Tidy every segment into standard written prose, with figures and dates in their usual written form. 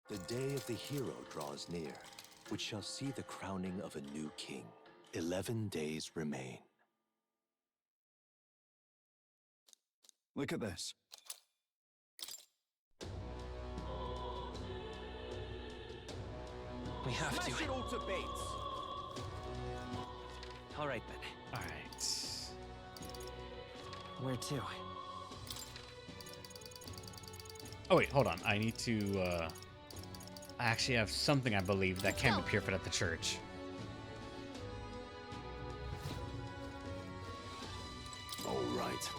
The day of the hero draws near, which shall see the crowning of a new king. 11 days remain. Look at this. We have Smash to. it all to bits. All right then. All right. Where to? Oh wait, hold on. I need to. I actually have something I believe that can be purified at the church. All right.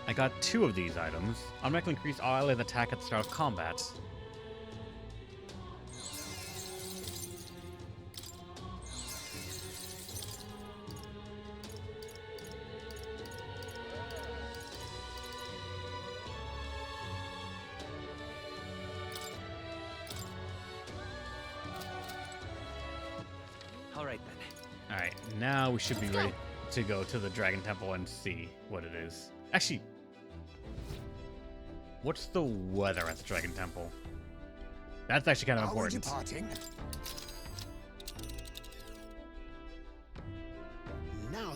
I got 2 of these items. Automatically increase all allied attack at the start of combat. All right then. Alright, now we should be ready to go to the Dragon Temple and see what it is. Actually, what's the weather at the Dragon Temple? That's actually kind of Are we important. departing? Now,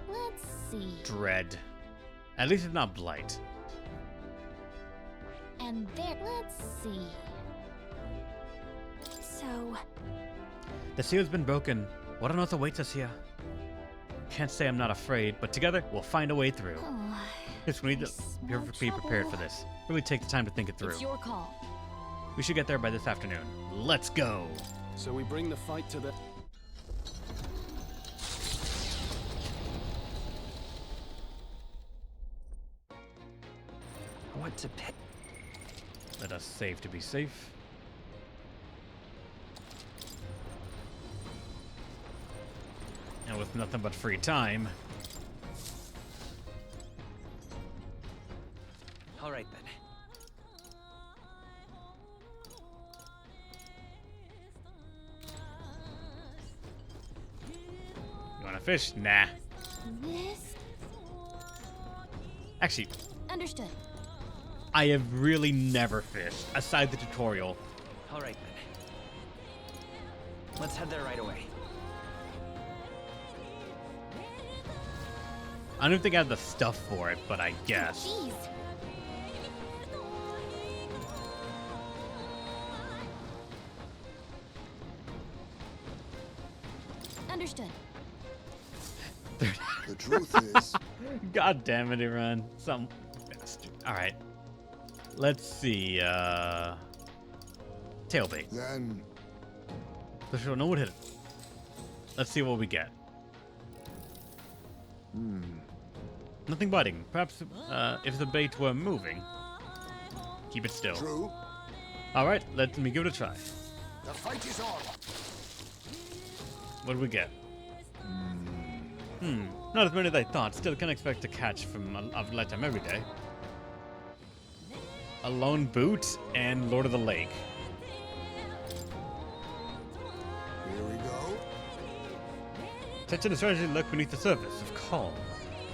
Let's see. Dread. At least it's not Blight. And there. Let's see. So, The seal's been broken. What on earth awaits us here? Can't say I'm not afraid, but together we'll find a way through. oh, Yes, we need to smell be prepared for trouble. this. Really take the time to think it through. It's your call. We should get there by this afternoon. Let's go! so we bring the fight to the... What to pick? Let us save to be safe. And with nothing but free time, All right then. you wanna fish? Nah. This. Actually, Understood. I have really never fished, aside the tutorial. All right then. Let's head there right away. I don't think I have the stuff for it, but I guess. Jeez. Understood. The truth is... God damn it, Iran. Some bastard. Alright. Let's see, tailbait. Then... For sure, no one hit it. Let's see what we get. Nothing biting. Perhaps, if the bait were moving. Keep it still. True. Alright, let me give it a try. The fight is on. What do we get? Not as many as I thought. Still can't expect to catch from a lifetime every day. A lone boot and Lord of the Lake. Here we go. Such a strategy lurk beneath the surface of calm.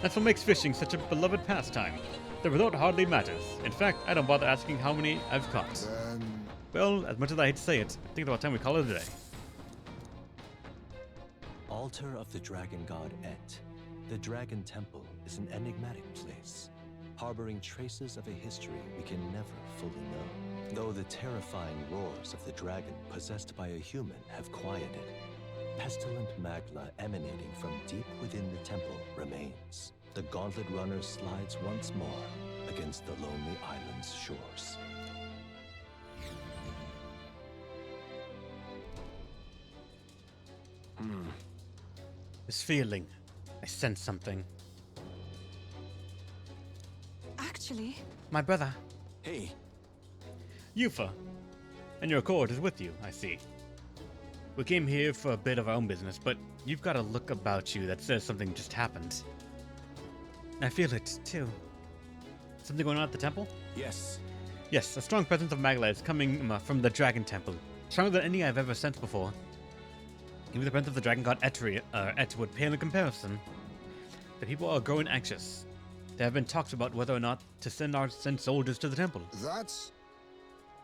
That's what makes fishing such a beloved pastime. The result hardly matters. In fact, I don't bother asking how many I've caught. Then... Well, as much as I hate to say it, I think it's about time we call it a day. Altar of the dragon god Et. The Dragon Temple is an enigmatic place, harboring traces of a history we can never fully know. Though the terrifying roars of the dragon possessed by a human have quieted, pestilent magma emanating from deep within the temple remains. The gauntlet runner slides once more against the lonely island's shores. This feeling. I sense something. Actually, My brother, Hey, Yufa. And your court is with you, I see. We came here for a bit of our own business, but you've got a look about you that says something just happened. I feel it, too. Something going on at the temple? yes. Yes, a strong presence of Magla is coming from the Dragon Temple. Stronger than any I've ever sensed before. Even the presence of the dragon god Et would pale in comparison. The people are growing anxious. There have been talks about whether or not to send soldiers to the temple. That's...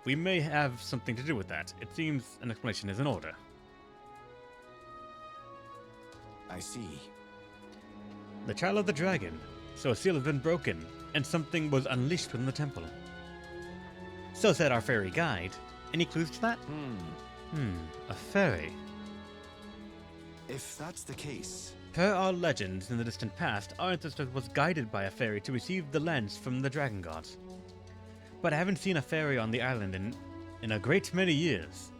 We may have something to do with that. It seems an explanation is in order. I see. The trial of the dragon. So a seal has been broken, and something was unleashed within the temple. So said our fairy guide. Any clues to that? A fairy. If that's the case... Per our legends in the distant past, our ancestor was guided by a fairy to receive the lens from the dragon gods. But I haven't seen a fairy on the island in a great many years.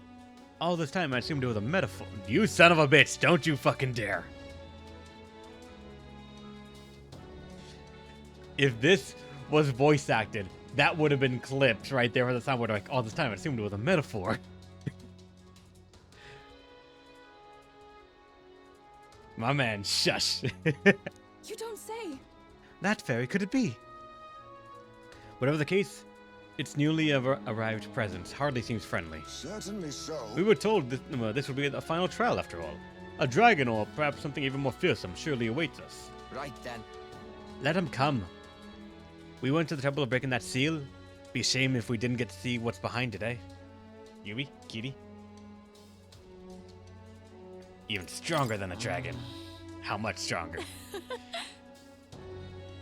All this time I assumed it was a metaphor. You son of a bitch, don't you fucking dare. If this was voice acted, that would have been clipped right there for the sound where like all this time I assumed it was a metaphor. My man, shush. You don't say. That fairy could it be? Whatever the case, its newly arrived presence hardly seems friendly. Certainly so. We were told this would be the final trial after all. A dragon or perhaps something even more fearsome surely awaits us. Right then. Let him come. We went to the trouble of breaking that seal. Be a shame if we didn't get to see what's behind it, eh? Yui? Kitty? Even stronger than a dragon. How much stronger?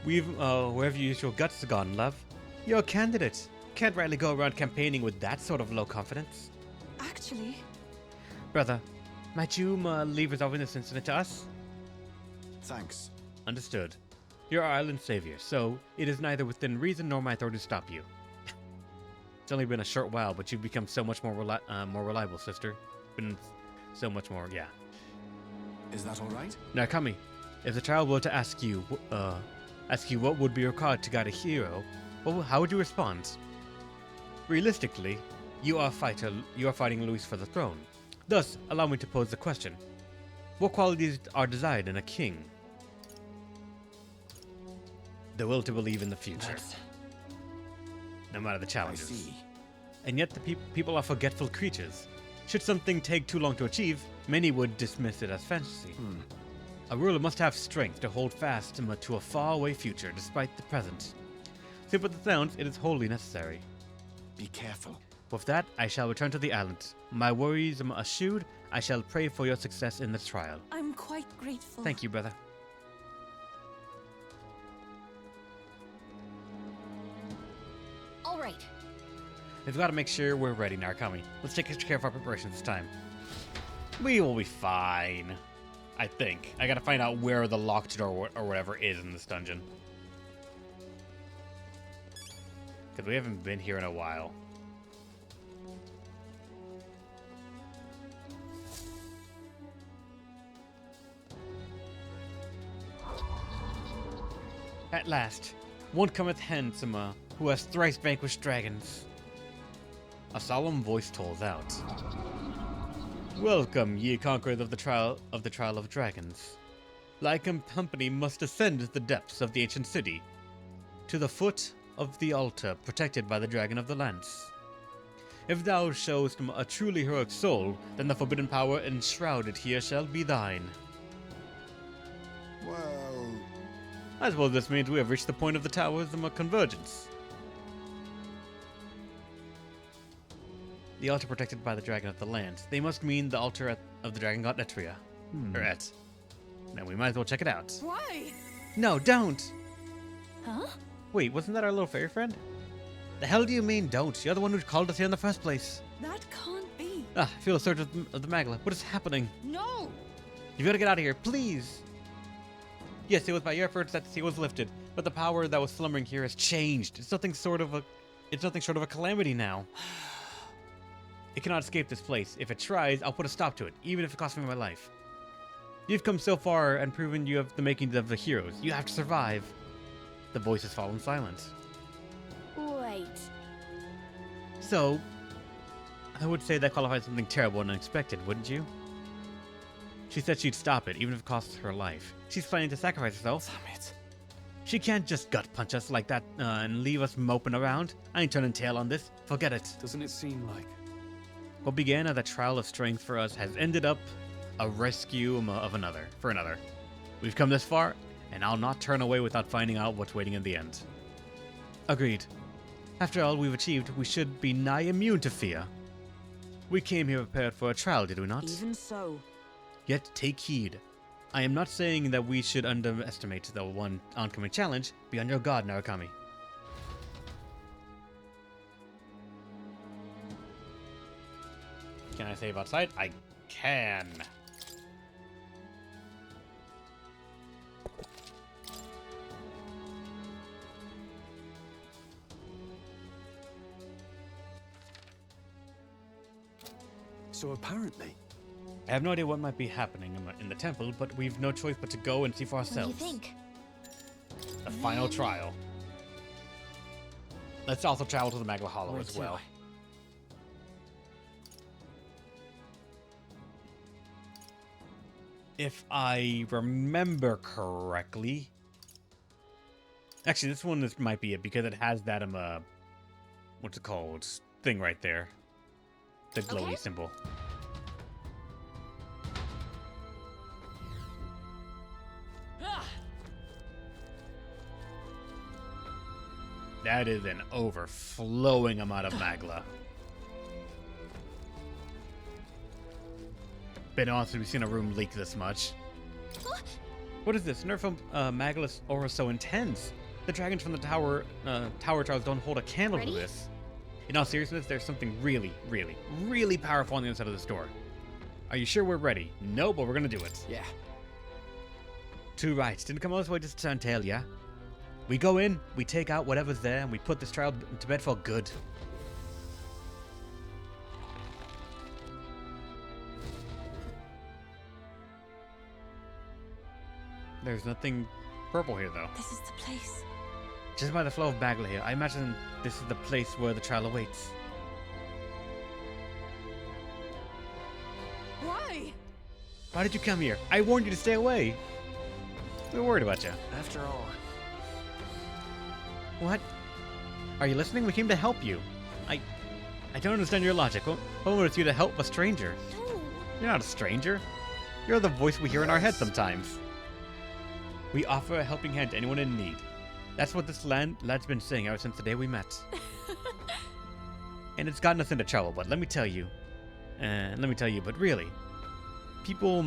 Wherever you use your guts gone, love. You're a candidate. Can't rightly go around campaigning with that sort of low confidence. Actually, Brother, might you leave resolving this incident to us? Thanks. Understood. You're our island savior, so it is neither within reason nor my authority to stop you. It's only been a short while, but you've become so much more reliable, sister. Been so much more, yeah. Is that all right? Now, Kami, if the child were to ask you what would be required to guide a hero, how would you respond? Realistically, you are fighting Luis for the throne. Thus, allow me to pose the question: what qualities are desired in a king? The will to believe in the future, no matter the I challenges. see. And yet, the people are forgetful creatures. Should something take too long to achieve, many would dismiss it as fantasy. A ruler must have strength to hold fast to a faraway future despite the present. Simple as it sounds, it is wholly necessary. Be careful. With that, I shall return to the island. My worries eschewed, I shall pray for your success in the trial. I'm quite grateful. Thank you, brother. All right. We've got to make sure we're ready, Narukami. Let's take extra care of our preparations this time. We will be fine. I think. I gotta find out where the locked door or whatever is in this dungeon. Because we haven't been here in a while. At last, one cometh hence, who has thrice vanquished dragons. A solemn voice tolls out. Welcome, ye conquerors of the trial of dragons. Like company must ascend the depths of the ancient city, to the foot of the altar protected by the dragon of the lance. If thou showest a truly heroic soul, then the forbidden power enshrouded here shall be thine. Well... I suppose this means we have reached the point of the tower's convergence. The altar protected by the dragon of the land. They must mean the altar of the dragon god Etria. Or Et. Now we might as well check it out. Why? No, don't! Huh? Wait, wasn't that our little fairy friend? The hell do you mean don't? You're the one who called us here in the first place. That can't be. I feel a surge of the Magla. What is happening? No. You've got to get out of here, please! Yes, it was by your efforts that the sea was lifted, but the power that was slumbering here has changed. It's nothing short of a calamity now. It cannot escape this place. If it tries, I'll put a stop to it, even if it costs me my life. You've come so far and proven you have the makings of the heroes. You have to survive. The voice has fallen silent. Wait. So, I would say that qualifies something terrible and unexpected, wouldn't you? She said she'd stop it, even if it costs her life. She's planning to sacrifice herself. Damn it. She can't just gut punch us like that and leave us moping around. I ain't turning tail on this. Forget it. Doesn't it seem like... What began as a trial of strength for us has ended up a rescue of another, for another. We've come this far, and I'll not turn away without finding out what's waiting in the end. Agreed. After all we've achieved, we should be nigh immune to fear. We came here prepared for a trial, did we not? Even so. Yet take heed. I am not saying that we should underestimate the one oncoming challenge. Be on your guard, Narukami. Can I save outside? I can. So apparently, I have no idea what might be happening in the temple, but we've no choice but to go and see for What do you ourselves. think? The final trial. Let's also travel to the Magla Hollow as well. If I remember correctly, actually, this one might be it because it has that what's it called? Thing right there, the glowy Okay. symbol. That is an overflowing amount of Magla. Been honest, we've seen a room leak this much. What is this? Nerf Magla's aura so intense. The dragons from the tower trials don't hold a candle to Ready? this. In all seriousness, there's something really, really, really powerful on the inside of this door. Are you sure we're ready? No, but we're gonna do it. Yeah. Too right. Didn't come all this way just to tell ya. We go in, we take out whatever's there, and we put this trial to bed for good. There's nothing purple here, though. This is the place. Just by the flow of Magla here, I imagine this is the place where the trial awaits. Why? Why did you come here? I warned you to stay away. We're worried about you. after all, What? Are you listening? We came to help you. I don't understand your logic. What motivates you to help a stranger? No. You're not a stranger. You're the voice we hear in our heads sometimes. We offer a helping hand to anyone in need. That's what this lad's been saying ever since the day we met. And it's gotten us into trouble, but let me tell you, but really, people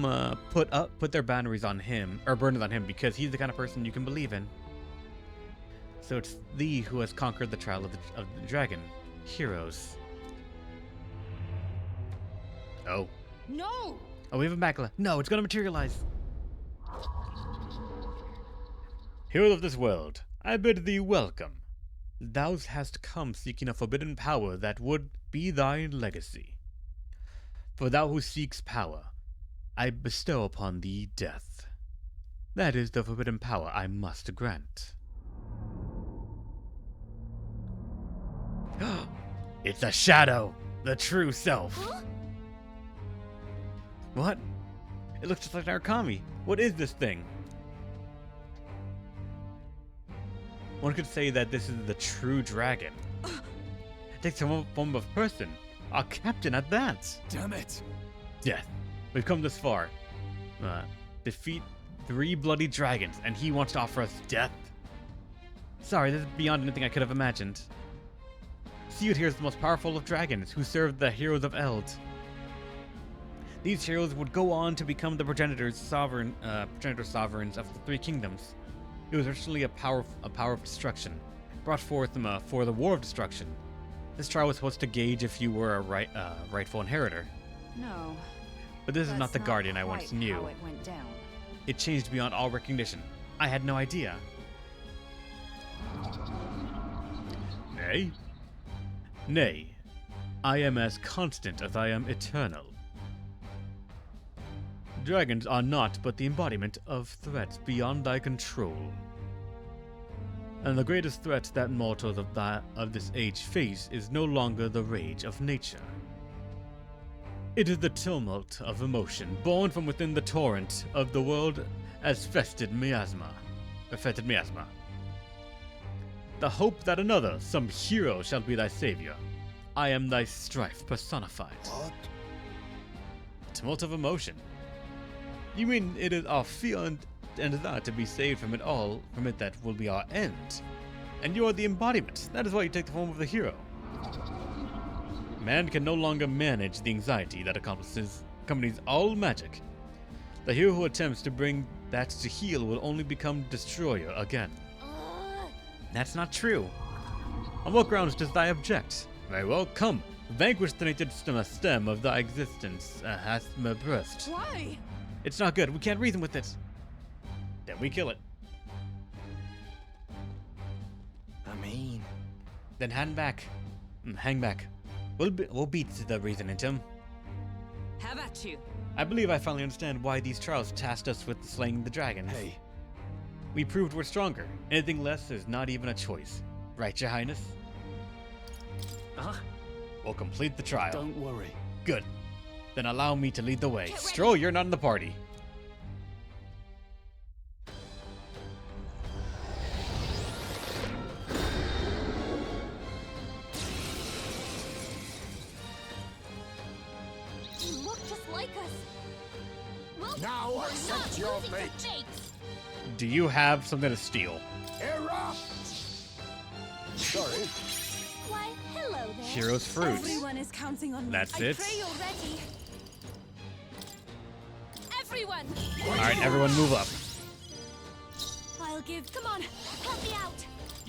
put their boundaries on him, or burdens on him, because he's the kind of person you can believe in. So it's thee who has conquered the trial of the dragon. Heroes. Oh. No! Oh, we have a Magla. No, it's gonna materialize. Hero of this world, I bid thee welcome. Thou hast come seeking a forbidden power that would be thy legacy. For thou who seeks power, I bestow upon thee death. That is the forbidden power I must grant. It's a shadow, the true self. Huh? What? It looks just like Narukami. What is this thing? One could say that this is the true dragon. It takes some form of person. Our captain at that. damn it! Death. We've come this far. Defeat 3 bloody dragons, and he wants to offer us death? Sorry, this is beyond anything I could have imagined. Sealed here is the most powerful of dragons, who served the heroes of Eld. These heroes would go on to become the progenitor sovereigns of the 3 kingdoms. It was originally a power of destruction, brought forth for the War of Destruction. This trial was supposed to gauge if you were a rightful inheritor. No. But this is that's not the guardian I once quite knew. How it went down. It changed beyond all recognition. I had no idea. Nay? Nay. I am as constant as I am eternal. Dragons are naught but the embodiment of threats beyond thy control. And the greatest threat that mortals of this age face is no longer the rage of nature. It is the tumult of emotion born from within the torrent of the world as fetid miasma. The hope that another, some hero, shall be thy savior. I am thy strife personified. What? Tumult of emotion. You mean it is our fear and desire to be saved from it all, from it that will be our end? And you are the embodiment. That is why you take the form of the hero. Man can no longer manage the anxiety that accompanies all magic. The hero who attempts to bring that to heal will only become destroyer again. That's not true. On what grounds does thy object? Very well, come. Vanquish the naked stem of thy existence, hath my breast. Why? It's not good. We can't reason with it. Then we kill it. I mean, Then hang back. Hang back. We'll beat the reason into him. Have at you. I believe I finally understand why these trials tasked us with slaying the dragons. hey, We proved we're stronger. Anything less is not even a choice. Right, Your Highness? We'll complete the trial. don't worry. Good. Then allow me to lead the way. Get ready. Stroll, you're not in the party. You look just like us. Well, Now we're accept not your losing to fate. fate. Do you have something to steal? Erupt! Sorry. Why, hello there. Hero's fruit. Everyone is counting on me. That's I it. pray you're ready. Everyone! Alright, everyone move up. I'll give. Come on, help me out.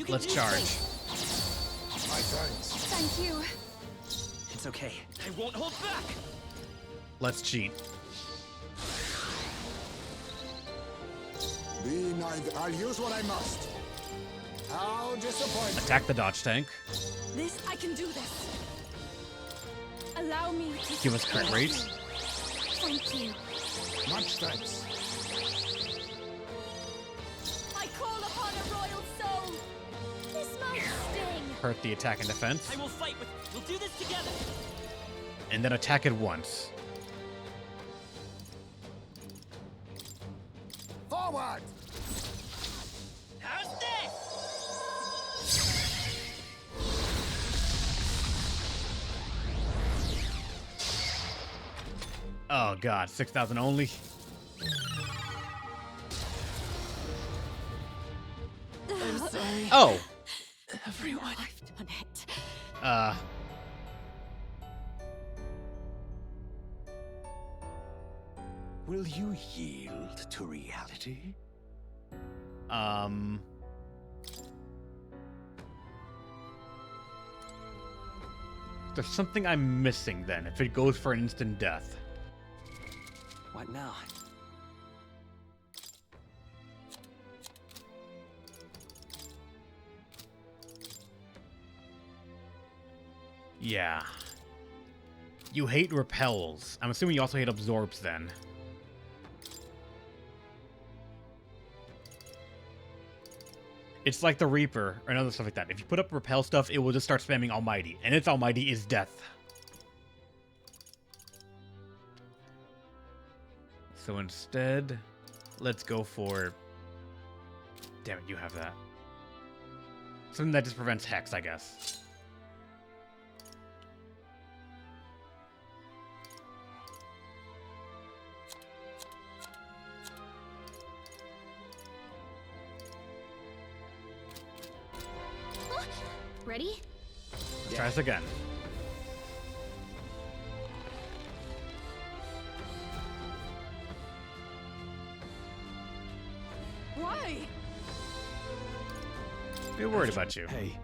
Let's charge. My thanks. Thank you. It's okay. I won't hold back. Let's cheat. Be neither. I'll use what I must. How disappointing. Attack the dodge tank. This, I can do this. Allow me to Give us crit rate. Thank you. Much thanks. I call upon a royal soul. This might sting. Hurt the attack and defense. I will fight with. We'll do this together. And then attack it once. Forward! How's this? Oh god, 6,000 only. I'm sorry. Oh! Everyone. I've done it. Will you yield to reality? There's something I'm missing then, if it goes for an instant death. What now? Yeah. You hate repels. I'm assuming you also hate absorbs then. It's like the Reaper or other stuff like that. If you put up repel stuff, it will just start spamming Almighty. And its Almighty is death. So instead, let's go for... Damn it, you have that. Something that just prevents Hex, I guess. Ready? Let's try this again. Why? We're worried about you. Hey,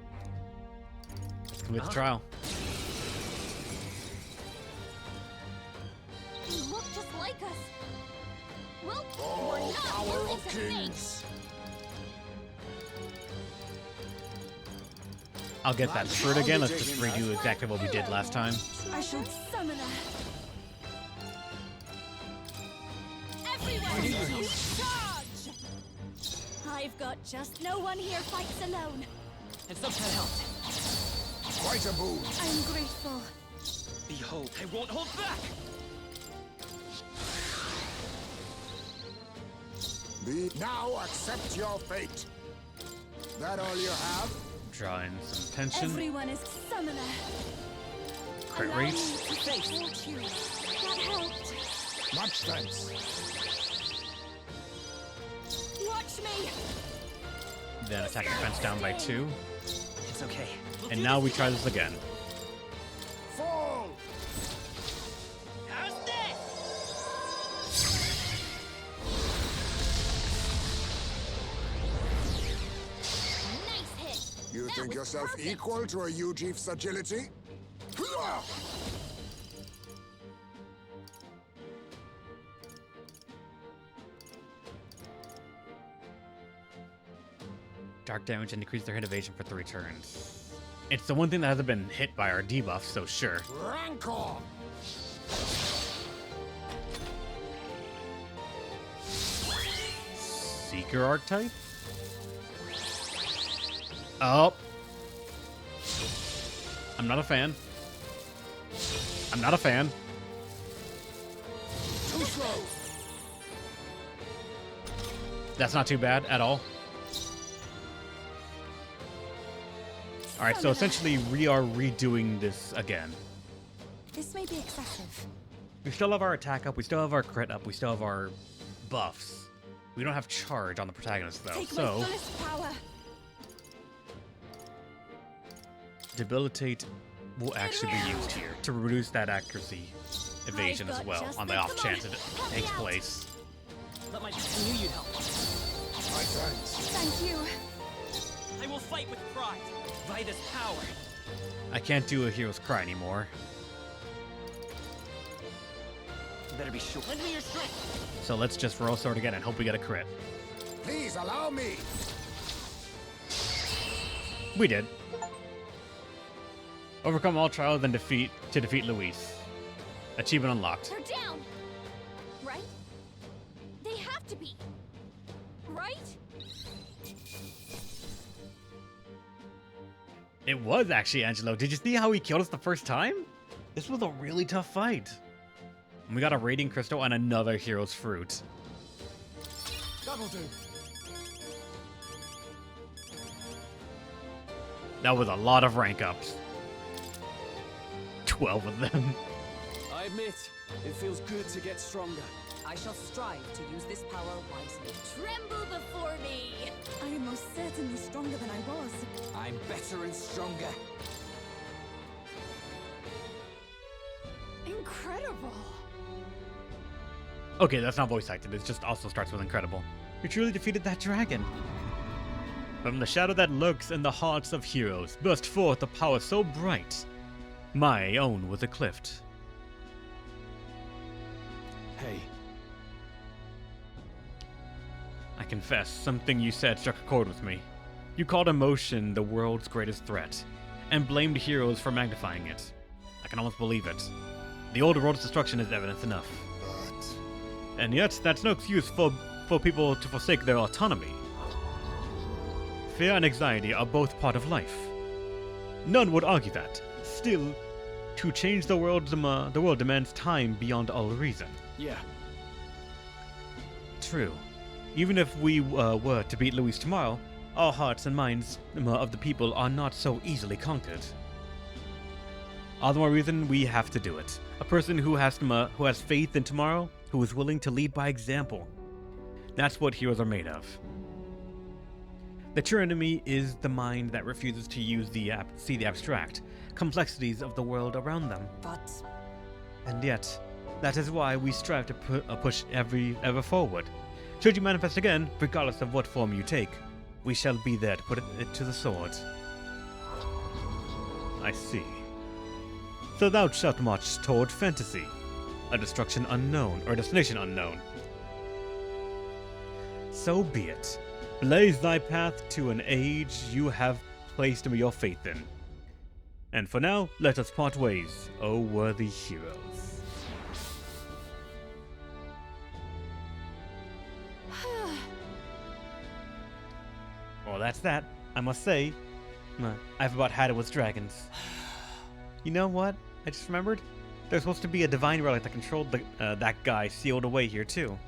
Let's complete the trial. You look just like us. Well, oh, we're not power losing of to fate. kings. I'll get that fruit again. Let's just redo exactly what we did last time. I should Summoner. Everyone, charge! I've got just no one here fights alone. And some kind of help. Quite a boon. I'm grateful. Behold, I won't hold back. Be now accept your fate. That all you have? Draw in some tension. Everyone is summoner. Crit Allow rate. me to support you. That helped. Much thanks. Catch me! Then attack defense down by 2. It's okay. We'll And do now this we try together. this again. Fall! How's this? Nice hit. You That think was yourself perfect. equal to a Ujief's agility? Hurrah! Dark damage and increase their hit evasion for 3 turns. It's the one thing that hasn't been hit by our debuff, so sure. Rancor! Seeker archetype? Oh. I'm not a fan. I'm not a fan. Too slow! That's not too bad at all. Alright, so essentially we are redoing this again. This may be excessive. We still have our attack up, we still have our crit up, we still have our buffs. We don't have charge on the protagonist though, Take my so fullest power. debilitate will actually be used here to reduce that accuracy evasion I've as got well just on the the off chance it moment. Help me takes out. place. Let my I knew you'd help. My thanks. Thank you. I will fight with pride. By this power. I can't do a hero's cry anymore, You better be sure. Lend me your strength. so let's just roll sword again and hope we get a crit. Please allow me! We did. Overcome all trials and defeat Luis. Achievement unlocked. They're down. Right? They have to be. Right? It was actually Angelo. Did you see how he killed us the first time? This was a really tough fight. And we got a raiding crystal and another hero's fruit. That'll do. That was a lot of rank ups. 12 of them. I admit, it feels good to get stronger. I shall strive to use this power wisely. Tremble before me. I am most certainly stronger than I was. I'm better and stronger. Incredible. Okay, that's not voice acted. It just also starts with incredible. You truly defeated that dragon. From the shadow that lurks in the hearts of heroes burst forth a power so bright. My own was eclipsed. Hey, I confess, something you said struck a chord with me. You called emotion the world's greatest threat, and blamed heroes for magnifying it. I can almost believe it. The old world's destruction is evidence enough. But And yet, that's no excuse for people to forsake their autonomy. Fear and anxiety are both part of life. None would argue that. Still, to change the world demands time beyond all reason. yeah, True. Even if we were to beat Luis tomorrow, our hearts and minds of the people are not so easily conquered. All the more reason we have to do it. A person who has faith in tomorrow, who is willing to lead by example. That's what heroes are made of. The true enemy is the mind that refuses to see the abstract complexities of the world around them. But And yet, that is why we strive to push ever forward. Should you manifest again, regardless of what form you take, we shall be there to put it to the sword. I see. So thou shalt march toward fantasy, a destruction unknown, or a destination unknown. So be it. Blaze thy path to an age you have placed your faith in. And for now, let us part ways, O worthy heroes. Well, that's that. I must say, I've about had it with dragons. You know what? I just remembered. There's supposed to be a divine relic that controlled that guy sealed away here too.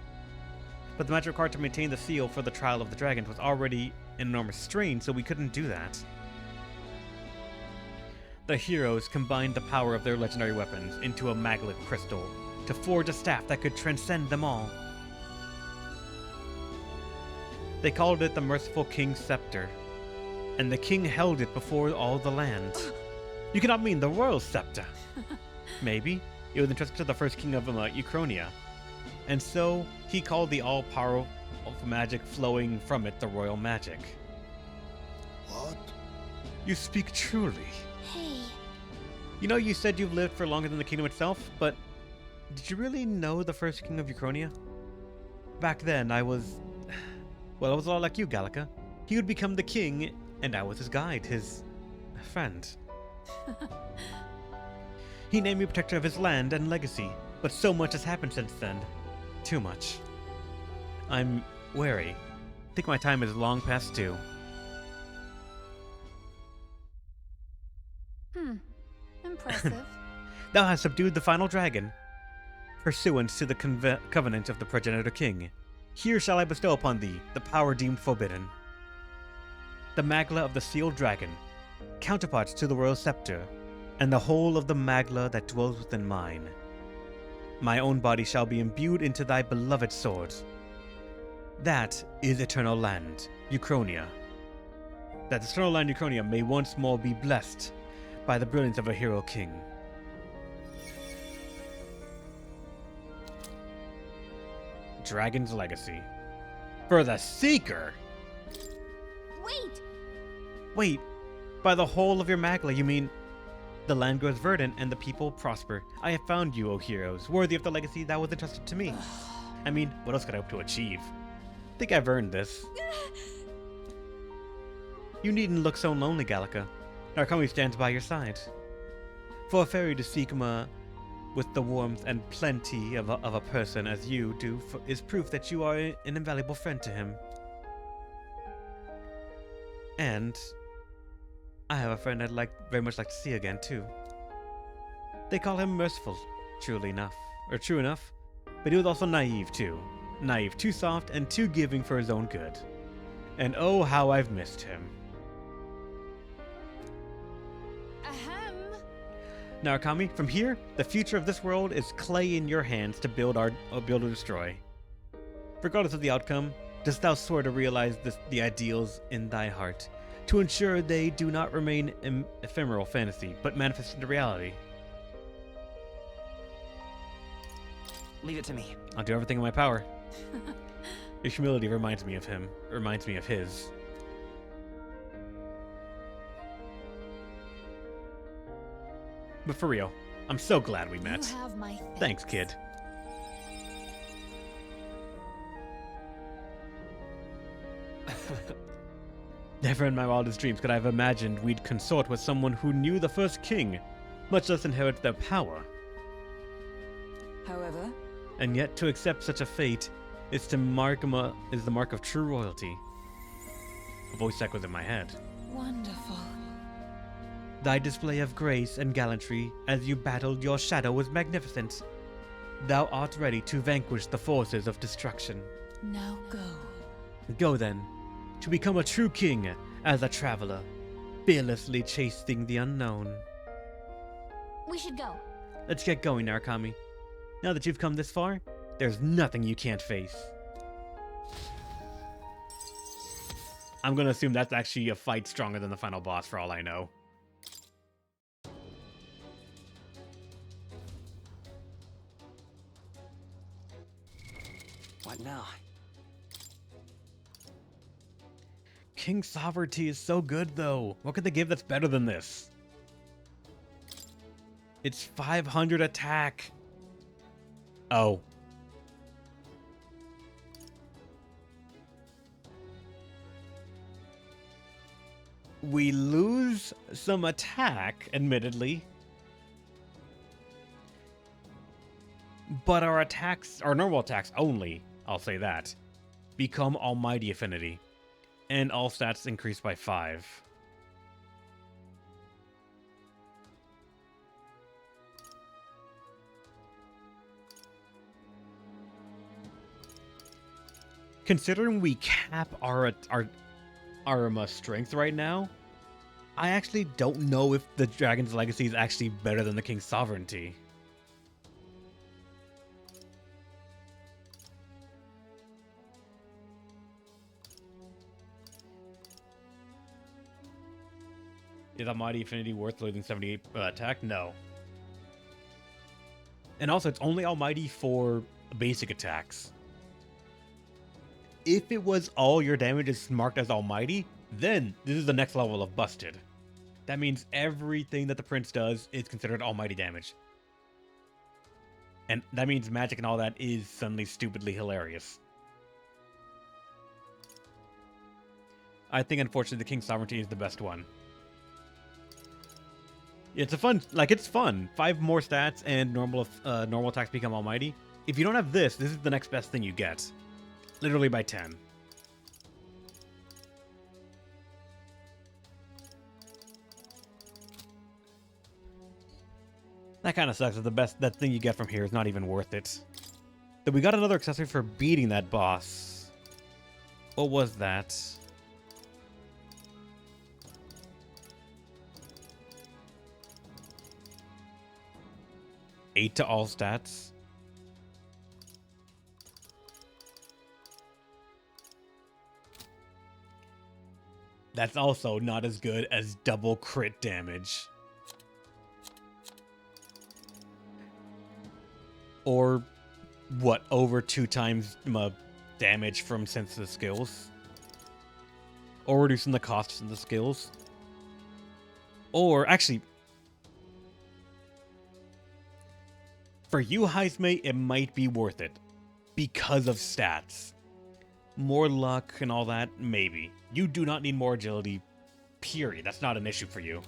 But the magic required to maintain the seal for the trial of the dragons was already an enormous strain, so we couldn't do that. The heroes combined the power of their legendary weapons into a maglet crystal to forge a staff that could transcend them all. They called it the Merciful King's Scepter, and the king held it before all the land. You cannot mean the royal scepter. Maybe. It was entrusted to the first king of Uchronia, and so he called the all-powerful magic flowing from it the royal magic. What? You speak truly. Hey, You know, you said you've lived for longer than the kingdom itself, but did you really know the first king of Uchronia? Back then, I was a lot like you, Gallica. He would become the king, and I was his guide, his friend. He named me protector of his land and legacy, but so much has happened since then. Too much. I'm wary. I think my time is long past due. impressive. Thou hast subdued the final dragon, pursuant to the covenant of the progenitor king. Here shall I bestow upon thee the power deemed forbidden. The magla of the sealed dragon, counterparts to the royal scepter, and the whole of the magla that dwells within mine. My own body shall be imbued into thy beloved sword. That is eternal land, Uchronia. That eternal land, Uchronia, may once more be blessed by the brilliance of a hero king. Dragon's Legacy. For the Seeker! Wait! Wait, by the whole of your magla, you mean the land grows verdant and the people prosper. I have found you, O heroes, worthy of the legacy that was entrusted to me. I mean, what else could I hope to achieve? I think I've earned this. You needn't look so lonely, Gallica. Narcomi stands by your side. For a fairy to seek with the warmth and plenty of a person as you do is proof that you are an invaluable friend to him. And I have a friend I'd very much like to see again too. They call him merciful, true enough, but he was also naive too. Naive, too soft, and too giving for his own good. And oh, how I've missed him. Ahem. Now, Akami, from here, the future of this world is clay in your hands to build or destroy. Regardless of the outcome, dost thou swear to realize the ideals in thy heart, to ensure they do not remain ephemeral fantasy, but manifest into reality? Leave it to me. I'll do everything in my power. Your humility reminds me of him, reminds me of his. But for real, I'm so glad we met. You have my Thanks, kid. Never in my wildest dreams could I have imagined we'd consort with someone who knew the first king, much less inherit their power. However, And yet to accept such a fate is the mark of true royalty. A voice echoes in my head. wonderful. Thy display of grace and gallantry as you battled your shadow was magnificent. Thou art ready to vanquish the forces of destruction. Now go. Go then, to become a true king as a traveler, fearlessly chasing the unknown. We should go. Let's get going, Narukami. Now that you've come this far, there's nothing you can't face. I'm gonna assume that's actually a fight stronger than the final boss for all I know. What now? King Sovereignty is so good, though. What could they give that's better than this? It's 500 attack. Oh. We lose some attack, admittedly. But our attacks, our normal attacks only, I'll say that, become Almighty Affinity. And all stats increase by 5. Considering we cap our strength right now, I actually don't know if the Dragon's Legacy is actually better than the King's Sovereignty. Is Almighty Affinity worth losing 78 attack? No. And also, it's only Almighty for basic attacks. If it was all your damage is marked as Almighty, then this is the next level of busted. That means everything that the Prince does is considered Almighty damage. And that means magic and all that is suddenly stupidly hilarious. I think, unfortunately, the King's Sovereignty is the best one. It's a fun, it's fun. 5 more stats and normal attacks become Almighty. If you don't have this is the next best thing you get. Literally by 10. That kind of sucks that that thing you get from here is not even worth it. So we got another accessory for beating that boss. What was that? Eight to all stats. That's also not as good as double crit damage. Or, what, over 2 times damage from sensitive skills? Or reducing the costs of the skills? Or, actually, for you, Heisme, it might be worth it. Because of stats. More luck and all that, maybe. You do not need more agility, period. That's not an issue for you.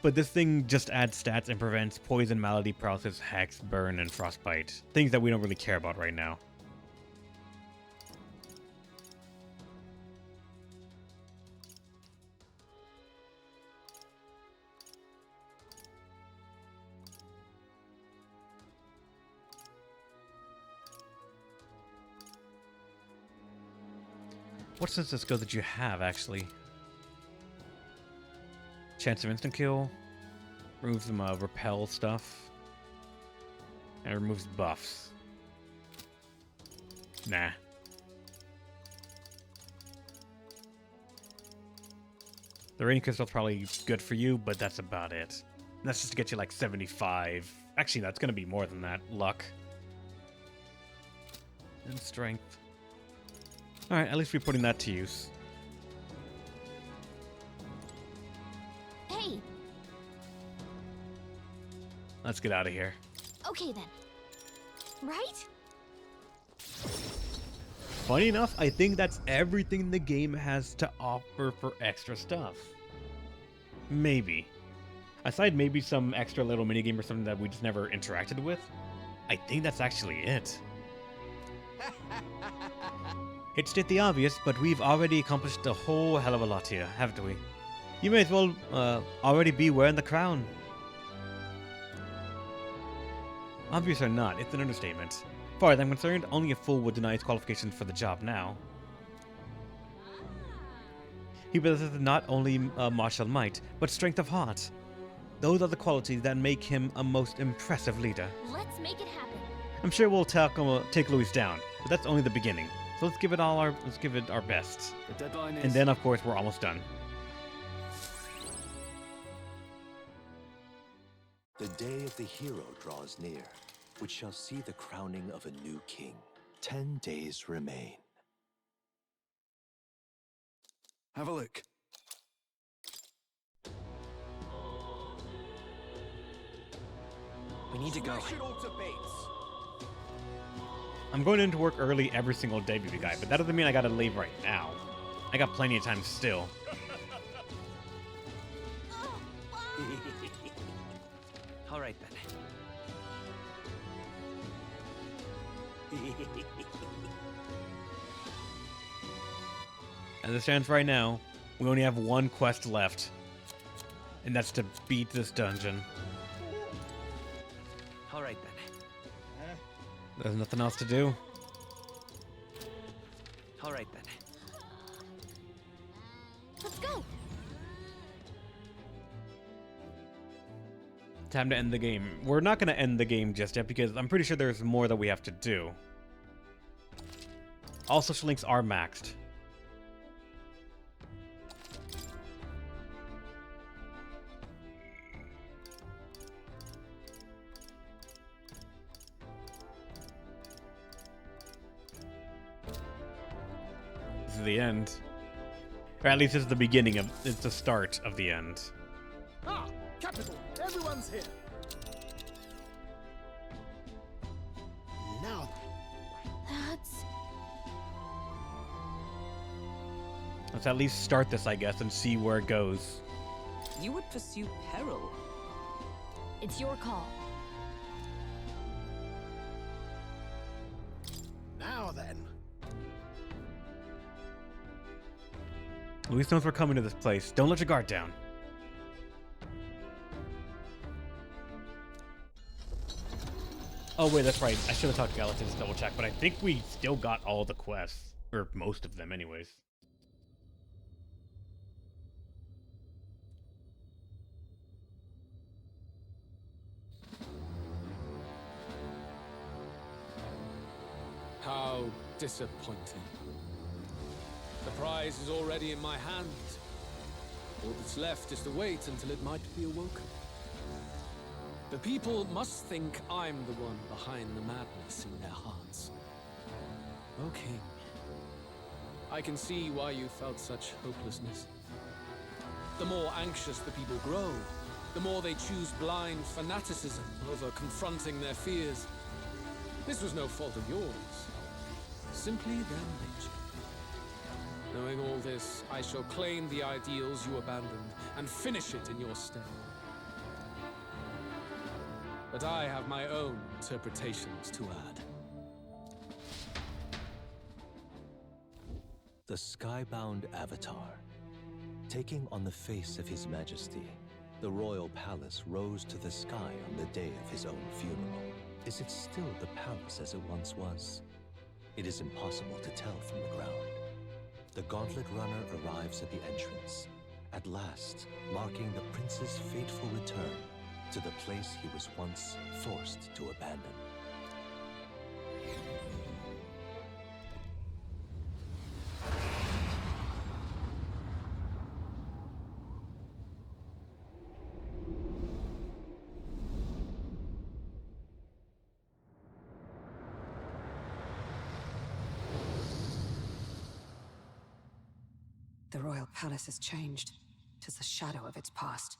But this thing just adds stats and prevents poison, malady, paralysis, hex, burn, and frostbite. Things that we don't really care about right now. What's this skill that you have, actually? Chance of instant kill. Removes some repel stuff. And removes buffs. Nah. The rain crystal's probably good for you, but that's about it. And that's just to get you like 75. Actually, that's gonna be more than that. Luck. And strength. Alright, at least we're putting that to use. Hey! Let's get out of here. Okay then. Right? Funny enough, I think that's everything the game has to offer for extra stuff. Maybe. Aside maybe some extra little minigame or something that we just never interacted with, I think that's actually it. It state the obvious, but we've already accomplished a whole hell of a lot here, haven't we? You may as well already be wearing the crown. Obvious or not, it's an understatement. As far as I'm concerned, only a fool would deny his qualifications for the job now. He possesses not only martial might, but strength of heart. Those are the qualities that make him a most impressive leader. Let's make it happen. I'm sure we'll take Louis down, but that's only the beginning. So let's give it our best. The deadline is... And then, of course, we're almost done. The day of the hero draws near, which shall see the crowning of a new king. 10 days remain. Have a look. We need to go. I'm going into work early every single day, baby guy, but that doesn't mean I gotta leave right now. I got plenty of time still. All right then. As it stands right now, we only have one quest left, and that's to beat this dungeon. All right then. There's nothing else to do. All right then. Let's go. Time to end the game. We're not going to end the game just yet because I'm pretty sure there's more that we have to do. All social links are maxed. is the end. Or at least it's the beginning of, it's the start of the end. Ah, capital. Everyone's here. Now, That's... Let's at least start this, I guess, and see where it goes. You would pursue peril. It's your call. now then. Luis knows we're coming to this place. Don't let your guard down. Oh wait, that's right. I should have talked to Gallatin to double check, but I think we still got all the quests. Or most of them, anyways. How disappointing. The prize is already in my hands. All that's left is to wait until it might be awoken. The people must think I'm the one behind the madness in their hearts. O King, I can see why you felt such hopelessness. The more anxious the people grow, the more they choose blind fanaticism over confronting their fears. This was no fault of yours, simply their nature. Knowing all this, I shall claim the ideals you abandoned and finish it in your stead. But I have my own interpretations to add. The skybound avatar. Taking on the face of His Majesty, the royal palace rose to the sky on the day of his own funeral. Is it still the palace as it once was? It is impossible to tell from the ground. The gauntlet runner arrives at the entrance, at last marking the prince's fateful return to the place he was once forced to abandon. The royal palace has changed. 'Tis a shadow of its past.